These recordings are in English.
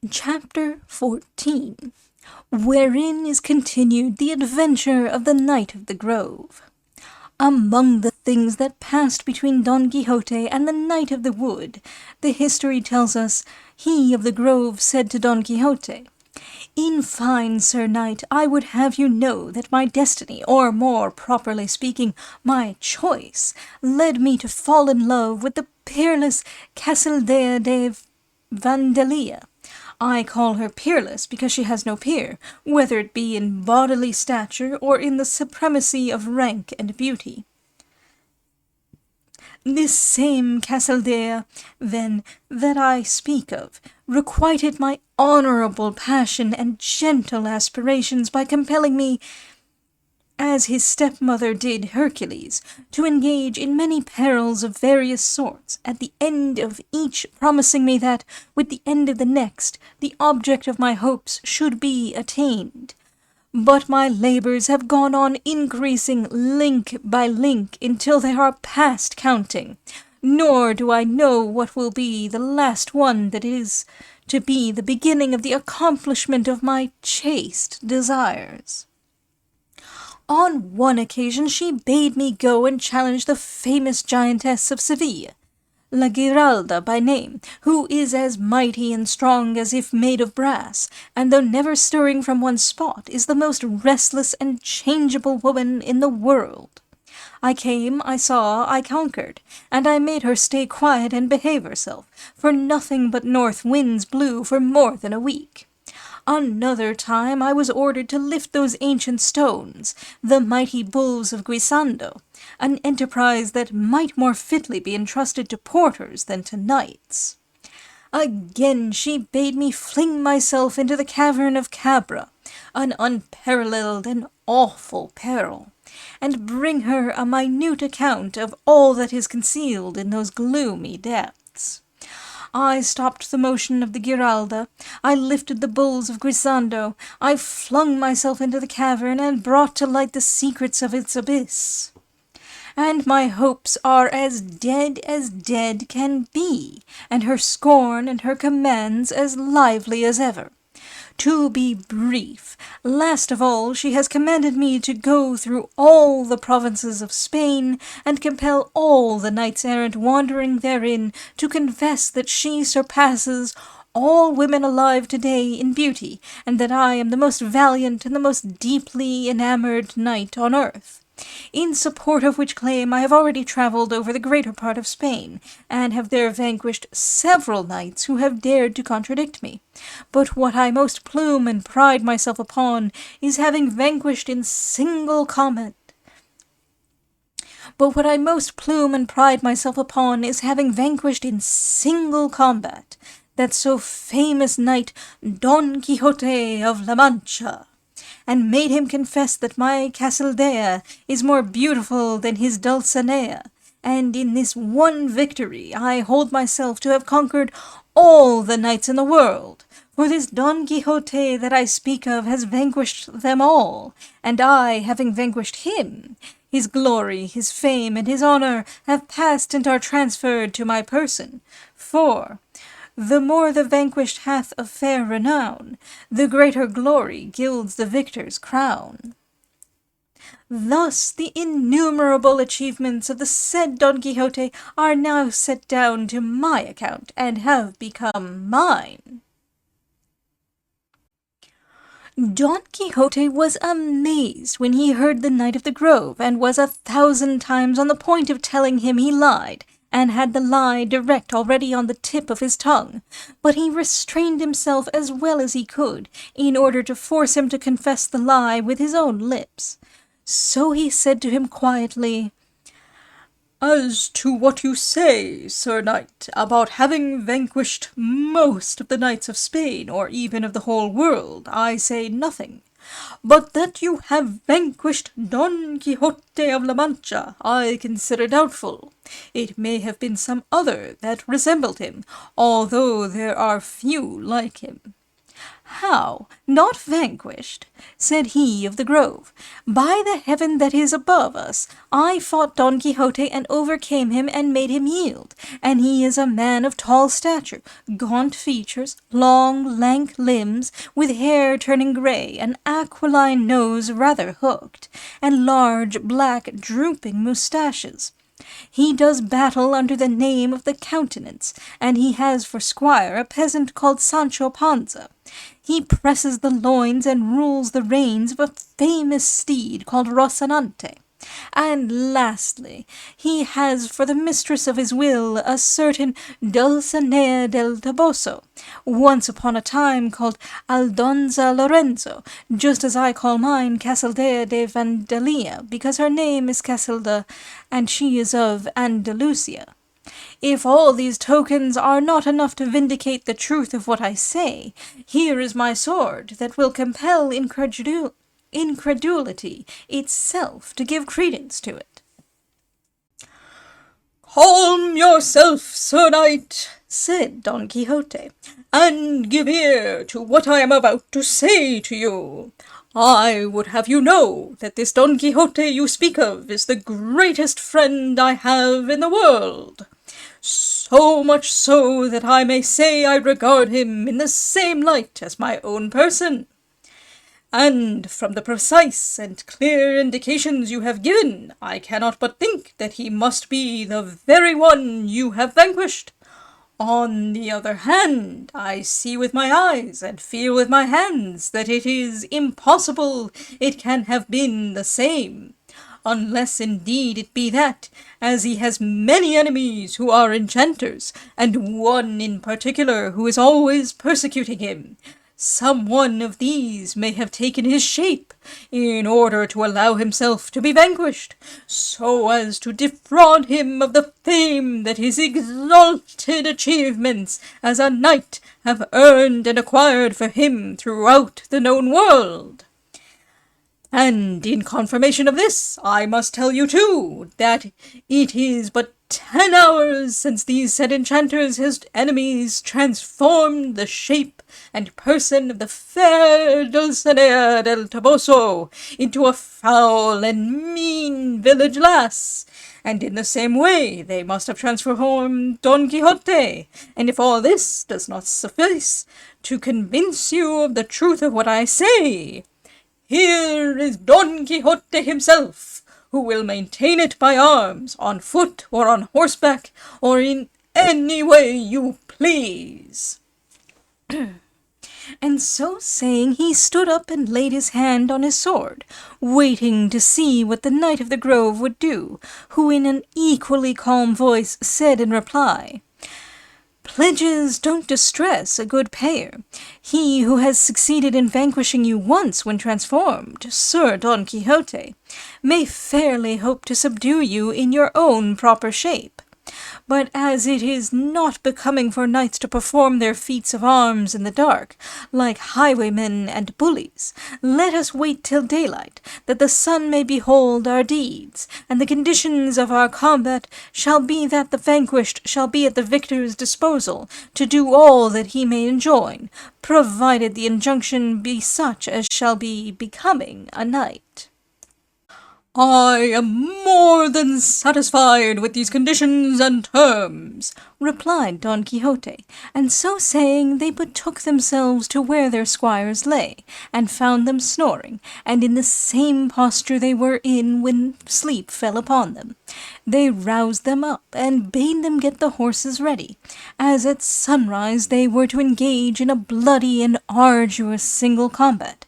Chapter 14, wherein is continued the adventure of the Knight of the Grove. Among the things that passed between Don Quixote and the Knight of the Wood, the history tells us, he of the Grove said to Don Quixote, "In fine, Sir Knight, I would have you know that my destiny, or more properly speaking, my choice, led me to fall in love with the peerless Casildea de Vandelia. I call her peerless because she has no peer, whether it be in bodily stature or in the supremacy of rank and beauty. This same Casildea, then, that I speak of, requited my honourable passion and gentle aspirations by compelling me, as his stepmother did Hercules, to engage in many perils of various sorts, at the end of each promising me that, with the end of the next, the object of my hopes should be attained. But my labours have gone on increasing link by link until they are past counting, nor do I know what will be the last one that is to be the beginning of the accomplishment of my chaste desires. On one occasion she bade me go and challenge the famous giantess of Seville, La Giralda by name, who is as mighty and strong as if made of brass, and though never stirring from one spot, is the most restless and changeable woman in the world. I came, I saw, I conquered, and I made her stay quiet and behave herself, for nothing but north winds blew for more than a week. Another time I was ordered to lift those ancient stones, the mighty bulls of Guisando, an enterprise that might more fitly be entrusted to porters than to knights. Again she bade me fling myself into the cavern of Cabra, an unparalleled and awful peril, and bring her a minute account of all that is concealed in those gloomy depths. I stopped the motion of the Giralda, I lifted the bulls of Guisando, I flung myself into the cavern, and brought to light the secrets of its abyss. And my hopes are as dead can be, and her scorn and her commands as lively as ever. To be brief, last of all she has commanded me to go through all the provinces of Spain, and compel all the knights-errant wandering therein to confess that she surpasses all women alive today in beauty, and that I am the most valiant and the most deeply enamoured knight on earth. In support of which claim I have already travelled over the greater part of Spain, and have there vanquished several knights who have dared to contradict me. But what I most plume and pride myself upon is having vanquished in single combat that so famous knight Don Quixote of La Mancha, and made him confess that my Casildea is more beautiful than his Dulcinea, and in this one victory I hold myself to have conquered all the knights in the world, for this Don Quixote that I speak of has vanquished them all, and I, having vanquished him, his glory, his fame, and his honour have passed and are transferred to my person, for the more the vanquished hath of fair renown, the greater glory gilds the victor's crown. Thus the innumerable achievements of the said Don Quixote are now set down to my account, and have become mine." Don Quixote was amazed when he heard the Knight of the Grove, and was 1,000 times on the point of telling him he lied, and had the lie direct already on the tip of his tongue, but he restrained himself as well as he could, in order to force him to confess the lie with his own lips. So he said to him quietly, "As to what you say, Sir Knight, about having vanquished most of the knights of Spain, or even of the whole world, I say nothing. But that you have vanquished Don Quixote of La Mancha, I consider doubtful. It may have been some other that resembled him, although there are few like him. How, not vanquished? Said he of the Grove. By the heaven that is above us, I fought Don Quixote and overcame him and made him yield, and he is a man of tall stature, gaunt features, long, lank limbs, with hair turning grey, an aquiline nose rather hooked, and large, black, drooping moustaches. He does battle under the name of the Countenance, and he has for squire a peasant called Sancho Panza. He presses the loins and rules the reins of a famous steed called Rocinante. And lastly, he has for the mistress of his will a certain Dulcinea del Toboso, once upon a time called Aldonza Lorenzo, just as I call mine Casildea de Vandalia, because her name is Casilda, and she is of Andalusia. If all these tokens are not enough to vindicate the truth of what I say, here is my sword that will compel incredulity itself to give credence to it. Calm yourself, Sir Knight, said Don Quixote, and give ear to what I am about to say to you. I would have you know that this Don Quixote you speak of is the greatest friend I have in the world. So much so that I may say I regard him in the same light as my own person. And from the precise and clear indications you have given, I cannot but think that he must be the very one you have vanquished. On the other hand, I see with my eyes and feel with my hands that it is impossible it can have been the same, unless indeed it be that, as he has many enemies who are enchanters, and one in particular who is always persecuting him, some one of these may have taken his shape, in order to allow himself to be vanquished, so as to defraud him of the fame that his exalted achievements as a knight have earned and acquired for him throughout the known world. And in confirmation of this, I must tell you too, that it is but 10 hours since these said enchanters his enemies transformed the shape and person of the fair Dulcinea del Toboso into a foul and mean village lass, and in the same way they must have transformed Don Quixote, and if all this does not suffice to convince you of the truth of what I say, here is Don Quixote himself, who will maintain it by arms, on foot or on horseback, or in any way you please. And so saying, he stood up and laid his hand on his sword, waiting to see what the Knight of the Grove would do, who in an equally calm voice said in reply, "Pledges don't distress a good payer. He who has succeeded in vanquishing you once when transformed, Sir Don Quixote, may fairly hope to subdue you in your own proper shape. But as it is not becoming for knights to perform their feats of arms in the dark, like highwaymen and bullies, let us wait till daylight, that the sun may behold our deeds, and the conditions of our combat shall be that the vanquished shall be at the victor's disposal, to do all that he may enjoin, provided the injunction be such as shall be becoming a knight." "I am more than satisfied with these conditions and terms," replied Don Quixote, and so saying they betook themselves to where their squires lay, and found them snoring, and in the same posture they were in when sleep fell upon them. They roused them up, and bade them get the horses ready, as at sunrise they were to engage in a bloody and arduous single combat,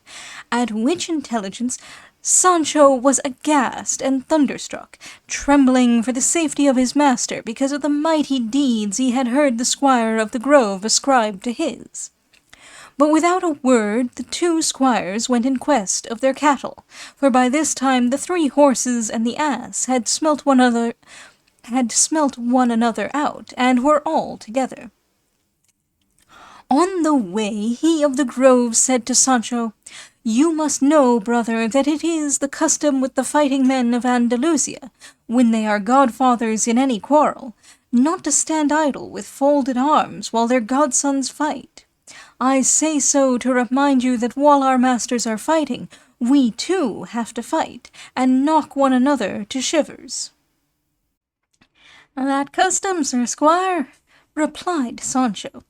at which intelligence Sancho was aghast and thunderstruck, trembling for the safety of his master because of the mighty deeds he had heard the squire of the Grove ascribe to his. But without a word the two squires went in quest of their cattle, for by this time the 3 horses and the ass had smelt one another out, and were all together. On the way he of the Grove said to Sancho, "You must know, brother, that it is the custom with the fighting men of Andalusia, when they are godfathers in any quarrel, not to stand idle with folded arms while their godsons fight. I say so to remind you that while our masters are fighting, we too have to fight, and knock one another to shivers." "That custom, Sir Squire," replied Sancho,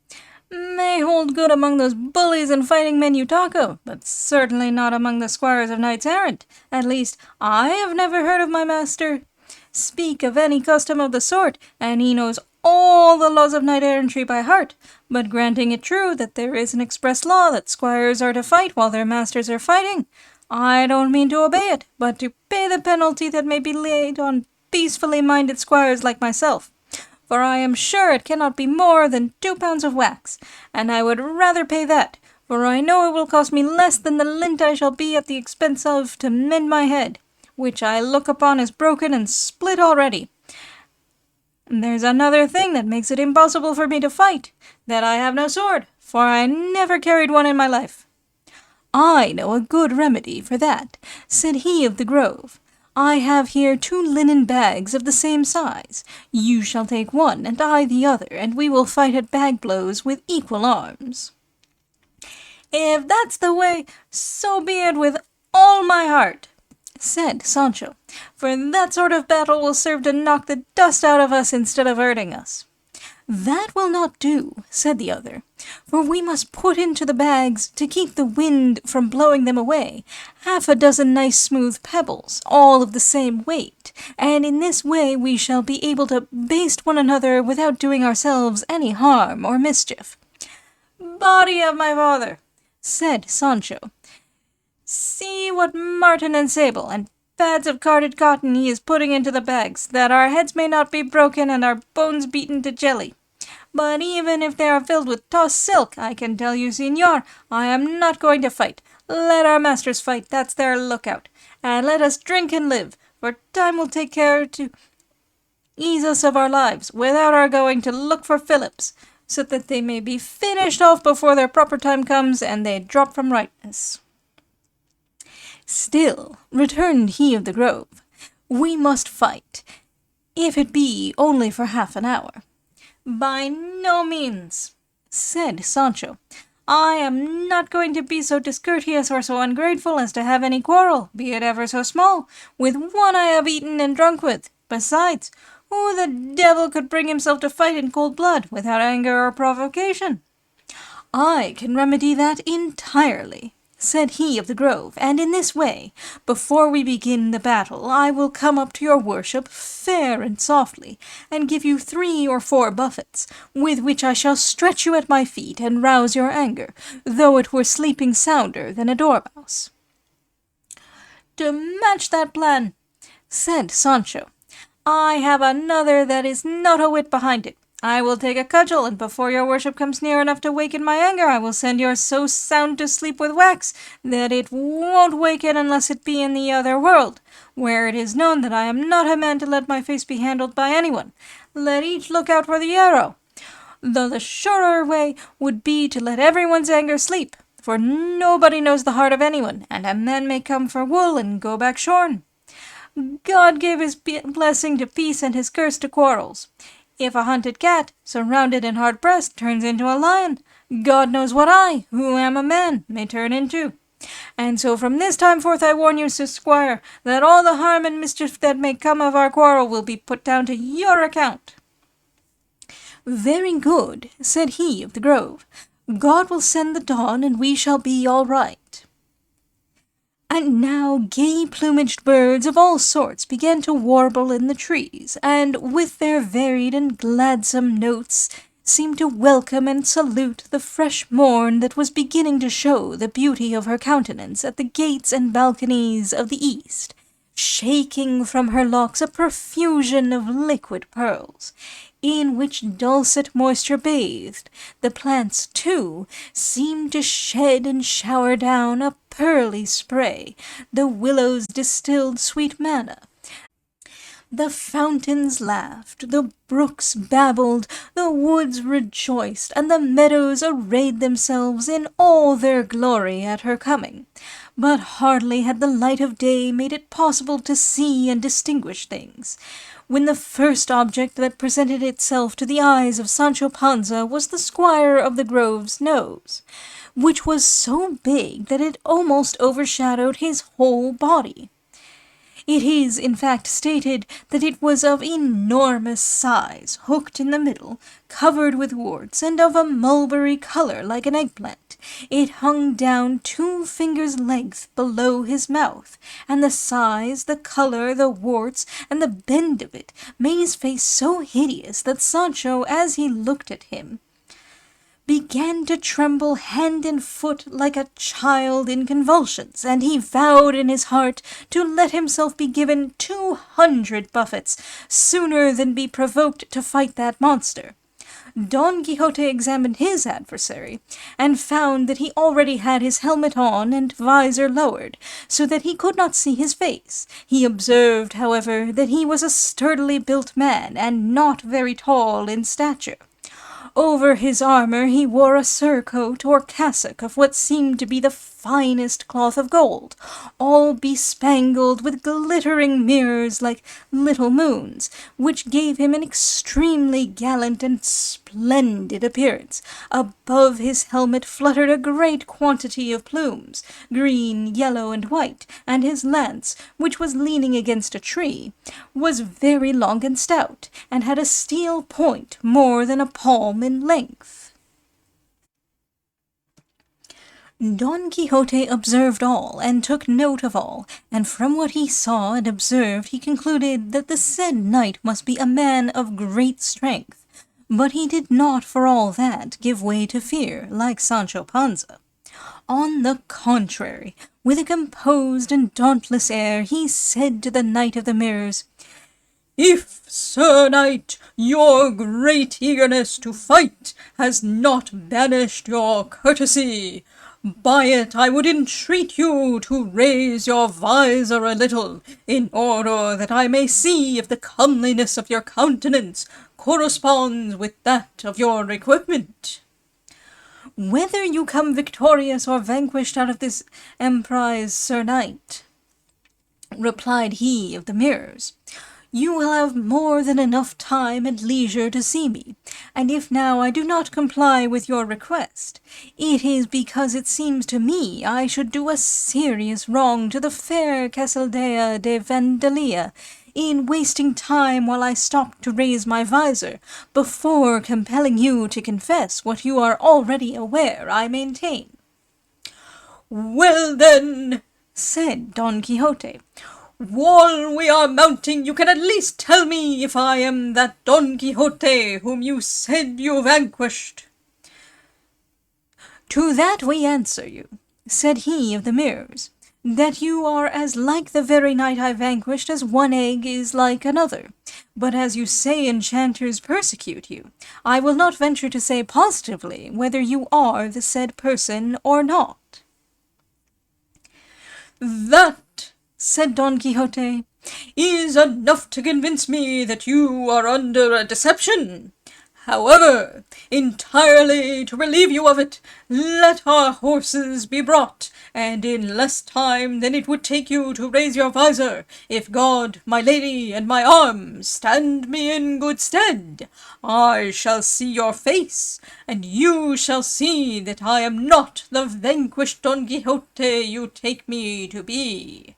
"may hold good among those bullies and fighting men you talk of, but certainly not among the squires of knights errant. At least, I have never heard of my master speak of any custom of the sort, and he knows all the laws of knight-errantry by heart. But granting it true that there is an express law that squires are to fight while their masters are fighting, I don't mean to obey it, but to pay the penalty that may be laid on peacefully minded squires like myself. For I am sure it cannot be more than 2 pounds of wax, and I would rather pay that, for I know it will cost me less than the lint I shall be at the expense of to mend my head, which I look upon as broken and split already. There's another thing that makes it impossible for me to fight, that I have no sword, for I never carried one in my life." "I know a good remedy for that," said he of the Grove. "I have here 2 linen bags of the same size. You shall take one, and I the other, and we will fight at bag blows with equal arms." "If that's the way, so be it with all my heart," said Sancho, "for that sort of battle will serve to knock the dust out of us instead of hurting us." "That will not do," said the other, "for we must put into the bags, to keep the wind from blowing them away, 6 nice smooth pebbles, all of the same weight, and in this way we shall be able to baste one another without doing ourselves any harm or mischief." "Body of my father," said Sancho, "see what marten and sable and pads of carded cotton he is putting into the bags, that our heads may not be broken and our bones beaten to jelly. But even if they are filled with tossed silk, I can tell you, señor, I am not going to fight. Let our masters fight, that's their lookout, and let us drink and live, for time will take care to ease us of our lives, without our going to look for Philips, so that they may be finished off before their proper time comes, and they drop from rightness." "Still," returned he of the Grove, "we must fight, if it be only for half an hour." "By no means," said Sancho. "I am not going to be so discourteous or so ungrateful as to have any quarrel, be it ever so small, with one I have eaten and drunk with. Besides, who the devil could bring himself to fight in cold blood, without anger or provocation?" "I can remedy that entirely," said he of the Grove, "and in this way, before we begin the battle, I will come up to your worship fair and softly, and give you 3 or 4 buffets, with which I shall stretch you at my feet and rouse your anger, though it were sleeping sounder than a dormouse." "To match that plan," said Sancho, "I have another that is not a whit behind it. I will take a cudgel, and before your worship comes near enough to waken my anger, I will send yours so sound to sleep with wax, that it won't waken unless it be in the other world, where it is known that I am not a man to let my face be handled by anyone. Let each look out for the arrow, though the surer way would be to let everyone's anger sleep, for nobody knows the heart of anyone, and a man may come for wool and go back shorn. God gave his blessing to peace and his curse to quarrels. If a hunted cat, surrounded and hard-pressed, turns into a lion, God knows what I, who am a man, may turn into. And so from this time forth I warn you, Sir Squire, that all the harm and mischief that may come of our quarrel will be put down to your account." "Very good," said he of the Grove. "God will send the dawn, and we shall be all right." And now gay-plumaged birds of all sorts began to warble in the trees, and with their varied and gladsome notes seemed to welcome and salute the fresh morn that was beginning to show the beauty of her countenance at the gates and balconies of the east, shaking from her locks a profusion of liquid pearls, in which dulcet moisture bathed. The plants, too, seemed to shed and shower down a pearly spray. The willows distilled sweet manna. The fountains laughed, the brooks babbled, the woods rejoiced, and the meadows arrayed themselves in all their glory at her coming. But hardly had the light of day made it possible to see and distinguish things, when the first object that presented itself to the eyes of Sancho Panza was the Squire of the Grove's nose, which was so big that it almost overshadowed his whole body. It is, in fact, stated that it was of enormous size, hooked in the middle, covered with warts, and of a mulberry colour like an eggplant. It hung down 2 fingers' length below his mouth, and the size, the colour, the warts, and the bend of it made his face so hideous that Sancho, as he looked at him, began to tremble hand and foot like a child in convulsions, and he vowed in his heart to let himself be given 200 buffets sooner than be provoked to fight that monster. Don Quixote examined his adversary, and found that he already had his helmet on and visor lowered, so that he could not see his face. He observed, however, that he was a sturdily built man, and not very tall in stature. Over his armour he wore a surcoat or cassock of what seemed to be the finest cloth of gold, all bespangled with glittering mirrors like little moons, which gave him an extremely gallant and splendid appearance. Above his helmet fluttered a great quantity of plumes, green, yellow, and white, and his lance, which was leaning against a tree, was very long and stout, and had a steel point more than a palm in length. Don Quixote observed all, and took note of all, and from what he saw and observed he concluded that the said knight must be a man of great strength, but he did not for all that give way to fear, like Sancho Panza. On the contrary, with a composed and dauntless air, he said to the Knight of the Mirrors, "If, Sir Knight, your great eagerness to fight has not banished your courtesy, by it I would entreat you to raise your visor a little, in order that I may see if the comeliness of your countenance corresponds with that of your equipment." "Whether you come victorious or vanquished out of this emprise, Sir Knight," replied he of the Mirrors, "you will have more than enough time and leisure to see me, and if now I do not comply with your request, it is because it seems to me I should do a serious wrong to the fair Casildea de Vandalia in wasting time while I stop to raise my visor, before compelling you to confess what you are already aware I maintain." "Well then," said Don Quixote, "while we are mounting, you can at least tell me if I am that Don Quixote whom you said you vanquished." "To that we answer you," said he of the Mirrors, "that you are as like the very knight I vanquished as one egg is like another. But as you say enchanters persecute you, I will not venture to say positively whether you are the said person or not." "That," said Don Quixote, "is enough to convince me that you are under a deception. However, entirely to relieve you of it, let our horses be brought, and in less time than it would take you to raise your visor, if God, my lady, and my arms stand me in good stead, I shall see your face, and you shall see that I am not the vanquished Don Quixote you take me to be."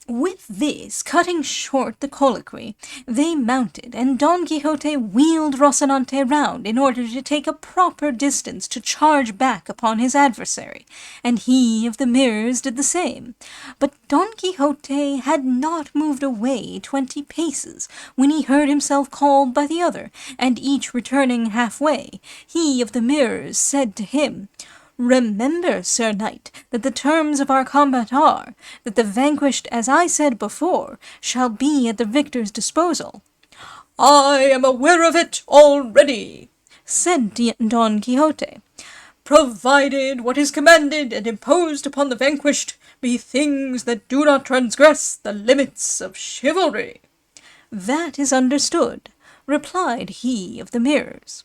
With this, cutting short the colloquy, they mounted, and Don Quixote wheeled Rocinante round in order to take a proper distance to charge back upon his adversary, and he of the Mirrors did the same. But Don Quixote had not moved away 20 paces when he heard himself called by the other, and each returning half-way, he of the Mirrors said to him, "Remember, Sir Knight, that the terms of our combat are, that the vanquished, as I said before, shall be at the victor's disposal." "I am aware of it already," said Don Quixote, "provided what is commanded and imposed upon the vanquished be things that do not transgress the limits of chivalry." "That is understood," replied he of the Mirrors.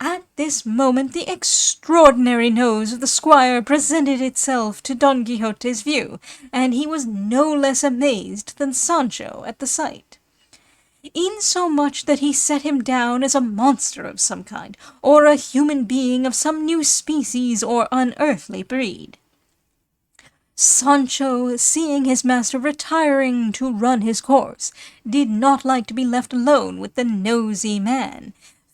At this moment the extraordinary nose of the squire presented itself to Don Quixote's view, and he was no less amazed than Sancho at the sight, insomuch that he set him down as a monster of some kind, or a human being of some new species or unearthly breed. Sancho, seeing his master retiring to run his course, did not like to be left alone with the nosy man,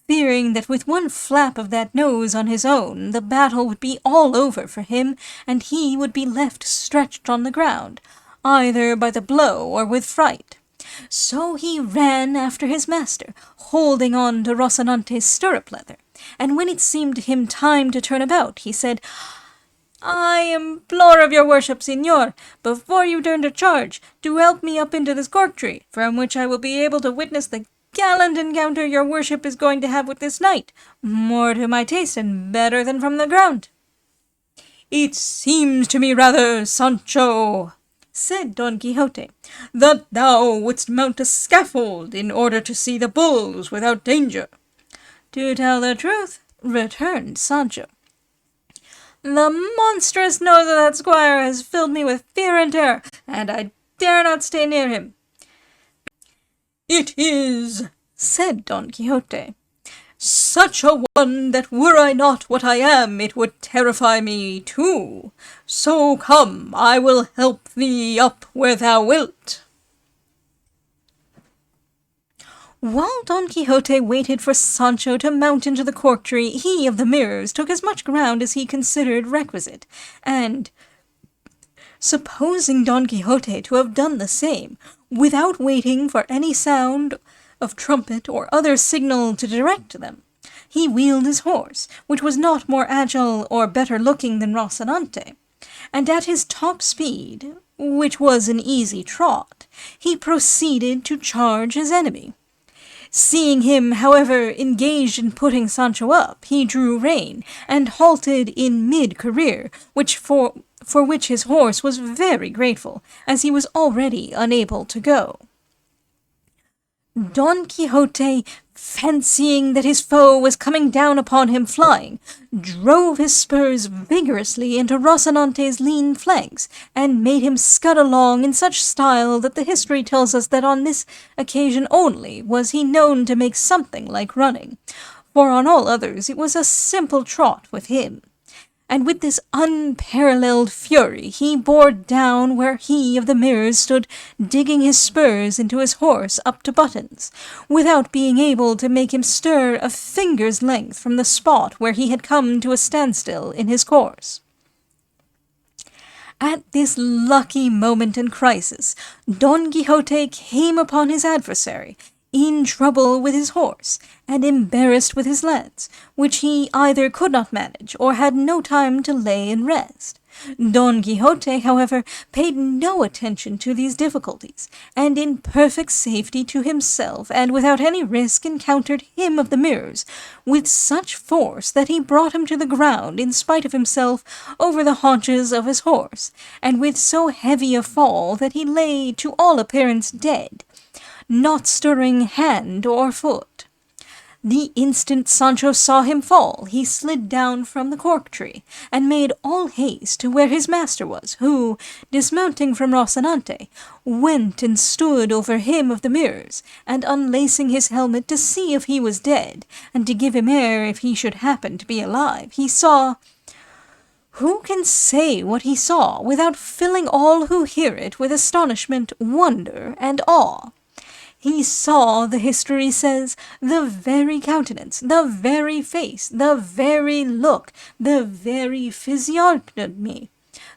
fearing that with one flap of that nose on his own the battle would be all over for him, and he would be left stretched on the ground, either by the blow or with fright. So he ran after his master, holding on to Rocinante's stirrup leather, and when it seemed to him time to turn about, he said, "I implore of your worship, señor, before you turn to charge, to help me up into this cork tree, from which I will be able to witness the gallant encounter your worship is going to have with this knight, more to my taste and better than from the ground." "It seems to me rather, Sancho," said Don Quixote, "that thou wouldst mount a scaffold in order to see the bulls without danger." "To tell the truth," returned Sancho, "the monstrous nose of that squire has filled me with fear and terror, and I dare not stay near him." "It is," said Don Quixote, "such a one that were I not what I am, it would terrify me too. So come, I will help thee up where thou wilt." While Don Quixote waited for Sancho to mount into the cork tree, he of the mirrors took as much ground as he considered requisite, and, supposing Don Quixote to have done the same, without waiting for any sound of trumpet or other signal to direct them, he wheeled his horse, which was not more agile or better looking than Rocinante, and at his top speed, which was an easy trot, he proceeded to charge his enemy. Seeing him, however, engaged in putting Sancho up, he drew rein, and halted in mid-career, for which his horse was very grateful, as he was already unable to go. Don Quixote, fancying that his foe was coming down upon him flying, drove his spurs vigorously into Rocinante's lean flanks, and made him scud along in such style that the history tells us that on this occasion only was he known to make something like running, for on all others it was a simple trot with him. And with this unparalleled fury he bore down where he of the mirrors stood digging his spurs into his horse up to buttons, without being able to make him stir a finger's length from the spot where he had come to a standstill in his course. At this lucky moment and crisis, Don Quixote came upon his adversary, in trouble with his horse, and embarrassed with his lads, which he either could not manage, or had no time to lay in rest. Don Quixote, however, paid no attention to these difficulties, and in perfect safety to himself, and without any risk, encountered him of the mirrors, with such force that he brought him to the ground, in spite of himself, over the haunches of his horse, and with so heavy a fall that he lay to all appearance dead, not stirring hand or foot. The instant Sancho saw him fall, he slid down from the cork tree, and made all haste to where his master was, who, dismounting from Rocinante, went and stood over him of the mirrors, and unlacing his helmet to see if he was dead, and to give him air if he should happen to be alive, he saw— who can say what he saw without filling all who hear it with astonishment, wonder, and awe? He saw, the history says, the very countenance, the very face, the very look, the very physiognomy,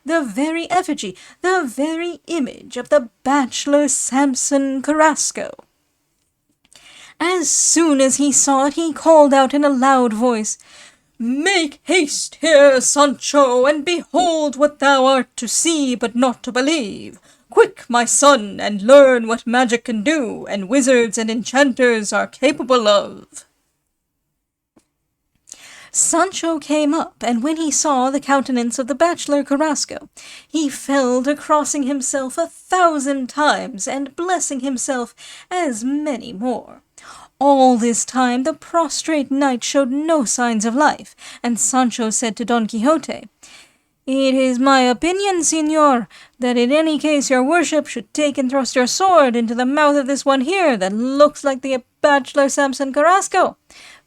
the very effigy, the very image of the bachelor Samson Carrasco. As soon as he saw it, he called out in a loud voice, "Make haste here, Sancho, and behold what thou art to see but not to believe. Quick, my son, and learn what magic can do, and wizards and enchanters are capable of." Sancho came up, and when he saw the countenance of the bachelor Carrasco, he fell to crossing himself 1,000 times, and blessing himself as many more. All this time the prostrate knight showed no signs of life, and Sancho said to Don Quixote, "It is my opinion, señor, that in any case your worship should take and thrust your sword into the mouth of this one here that looks like the bachelor Samson Carrasco.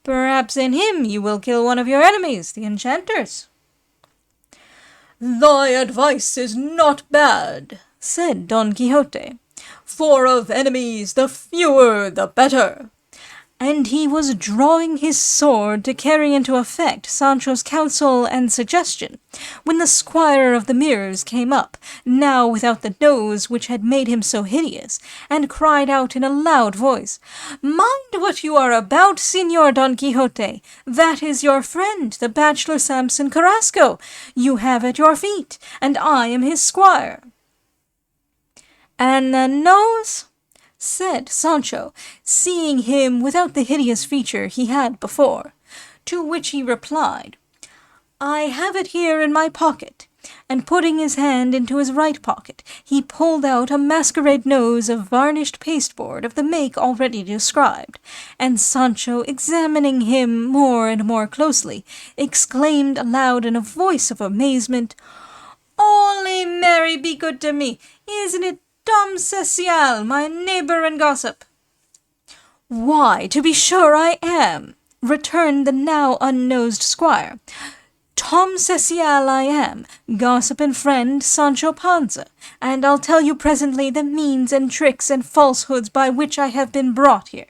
Perhaps in him you will kill one of your enemies, the enchanters." "Thy advice is not bad," said Don Quixote, "for of enemies the fewer the better." And he was drawing his sword to carry into effect Sancho's counsel and suggestion, when the squire of the mirrors came up, now without the nose which had made him so hideous, and cried out in a loud voice, "Mind what you are about, Señor Don Quixote! That is your friend, the bachelor Samson Carrasco, you have at your feet, and I am his squire." "And the nose?" said Sancho, seeing him without the hideous feature he had before, to which he replied, "I have it here in my pocket," and putting his hand into his right pocket, he pulled out a masquerade nose of varnished pasteboard of the make already described, and Sancho, examining him more and more closely, exclaimed aloud in a voice of amazement, "Holy Mary, be good to me! Isn't it Tom Cecial, my neighbour and gossip?" "Why, to be sure I am," returned the now unnosed squire. "Tom Cecial I am, gossip and friend Sancho Panza, and I'll tell you presently the means and tricks and falsehoods by which I have been brought here.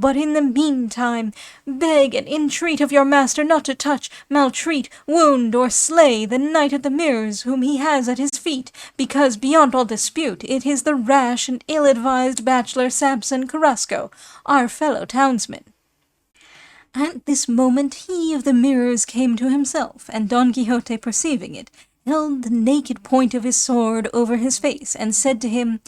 But in the meantime, beg and entreat of your master not to touch, maltreat, wound, or slay the knight of the mirrors whom he has at his feet, because, beyond all dispute, it is the rash and ill-advised bachelor Samson Carrasco, our fellow townsman." At this moment he of the mirrors came to himself, and Don Quixote, perceiving it, held the naked point of his sword over his face, and said to him,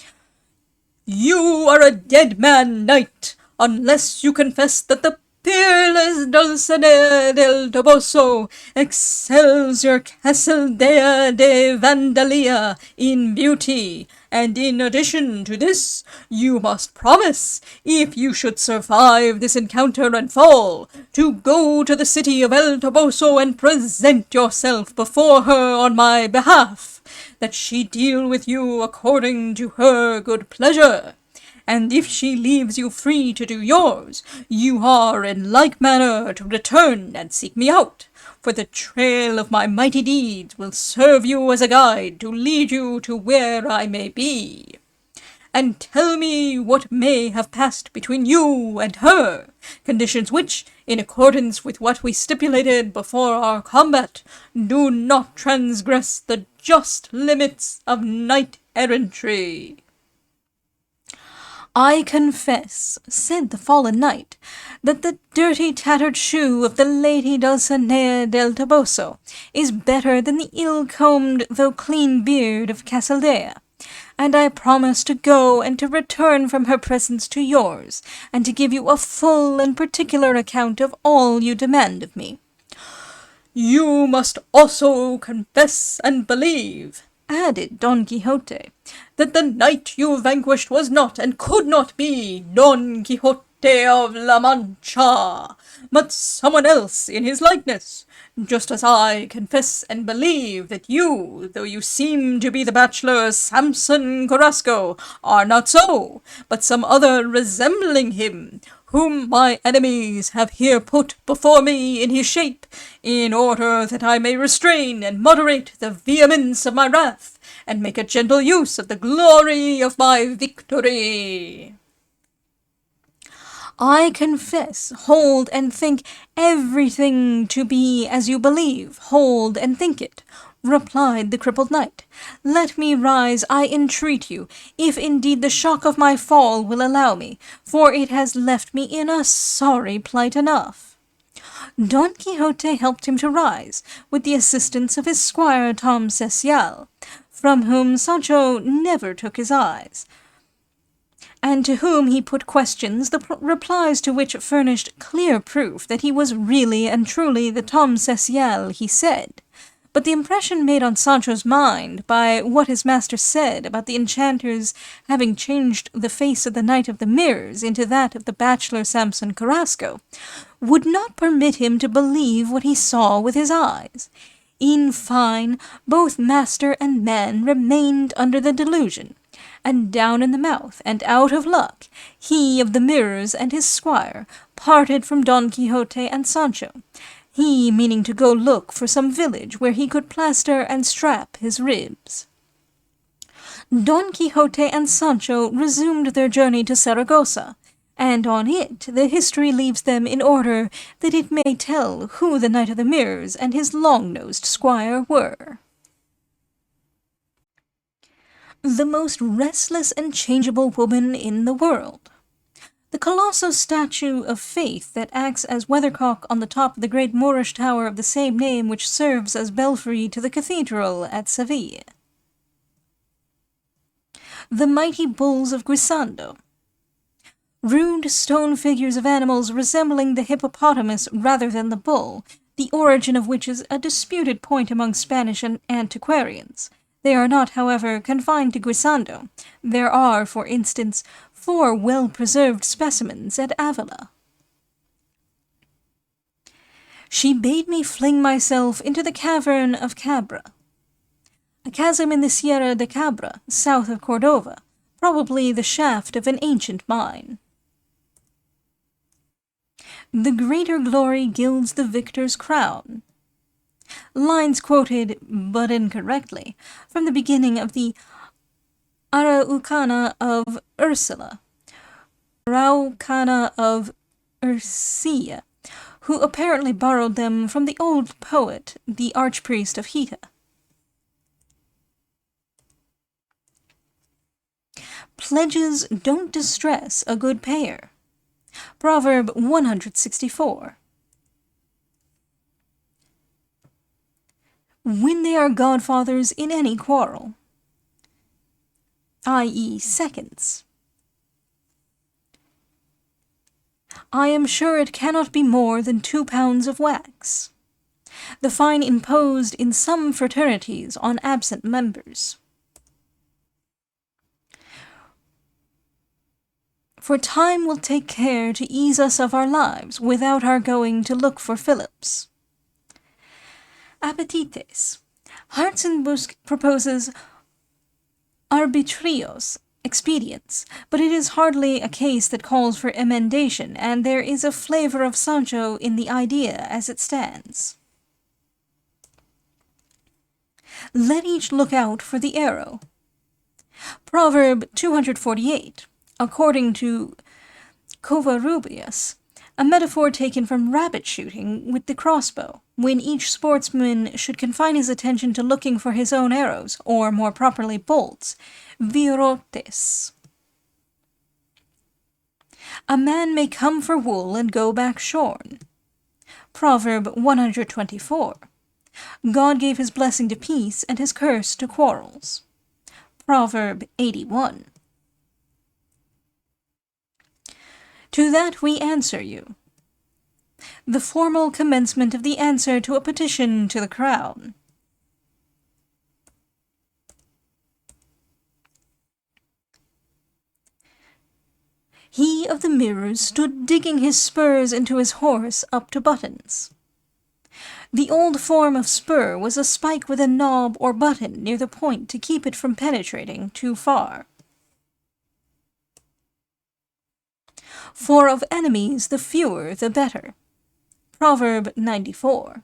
"You are a dead man, knight, unless you confess that the peerless Dulcinea del Toboso excels your Casildea de Vandalia in beauty, and in addition to this, you must promise, if you should survive this encounter and fall, to go to the city of El Toboso and present yourself before her on my behalf, that she deal with you according to her good pleasure. And if she leaves you free to do yours, you are in like manner to return and seek me out, for the trail of my mighty deeds will serve you as a guide to lead you to where I may be. And tell me what may have passed between you and her, conditions which, in accordance with what we stipulated before our combat, do not transgress the just limits of knight-errantry." "I confess," said the fallen knight, "that the dirty tattered shoe of the lady Dulcinea del Toboso is better than the ill-combed though clean beard of Casildea, and I promise to go and to return from her presence to yours, and to give you a full and particular account of all you demand of me." "You must also confess and believe," added Don Quixote, "that the knight you vanquished was not and could not be Don Quixote of La Mancha, but someone else in his likeness, just as I confess and believe that you, though you seem to be the bachelor Samson Carrasco, are not so, but some other resembling him, whom my enemies have here put before me in his shape, in order that I may restrain and moderate the vehemence of my wrath, and make a gentle use of the glory of my victory." "I confess, hold, and think everything to be as you believe, hold, and think it," replied the crippled knight. "Let me rise, I entreat you, if indeed the shock of my fall will allow me, for it has left me in a sorry plight enough." Don Quixote helped him to rise, with the assistance of his squire Tom Cecial, from whom Sancho never took his eyes, and to whom he put questions, the replies to which furnished clear proof that he was really and truly the Tom Cecial he said. But the impression made on Sancho's mind by what his master said about the enchanters having changed the face of the Knight of the Mirrors into that of the bachelor Samson Carrasco would not permit him to believe what he saw with his eyes. In fine, both master and man remained under the delusion, and down in the mouth and out of luck, he of the mirrors and his squire parted from Don Quixote and Sancho, he meaning to go look for some village where he could plaster and strap his ribs. Don Quixote and Sancho resumed their journey to Saragossa, and on it the history leaves them in order that it may tell who the Knight of the Mirrors and his long-nosed squire were. The most restless and changeable woman in the world. The colossal statue of Faith that acts as weathercock on the top of the great Moorish tower of the same name which serves as belfry to the cathedral at Seville. The mighty bulls of Guisando. Rude stone figures of animals resembling the hippopotamus rather than the bull, the origin of which is a disputed point among Spanish antiquarians. They are not, however, confined to Guisando. There are, for instance, 4 well-preserved specimens at Avila. She bade me fling myself into the cavern of Cabra, a chasm in the Sierra de Cabra, south of Cordova, probably the shaft of an ancient mine. The greater glory gilds the victor's crown. Lines quoted, but incorrectly, from the beginning of the Araucana of Ursula, Araucana of Urcia, who apparently borrowed them from the old poet, the archpriest of Hita. Pledges don't distress a good payer. Proverb 164. When they are godfathers in any quarrel, i.e. seconds. I am sure it cannot be more than 2 pounds of wax. The fine imposed in some fraternities on absent members. For time will take care to ease us of our lives without our going to look for Philips. Appetites. Hartzenbusch proposes arbitrios, expedients, but it is hardly a case that calls for emendation, and there is a flavor of Sancho in the idea as it stands. Let each look out for the arrow. Proverb 248. According to Covarrubias, a metaphor taken from rabbit shooting with the crossbow, when each sportsman should confine his attention to looking for his own arrows, or more properly bolts, virotes. A man may come for wool and go back shorn. Proverb 124. God gave his blessing to peace and his curse to quarrels. Proverb 81. To that we answer you. The formal commencement of the answer to a petition to the crown. He of the mirrors stood digging his spurs into his horse up to buttons. The old form of spur was a spike with a knob or button near the point to keep it from penetrating too far. For of enemies the fewer the better. Proverb 94.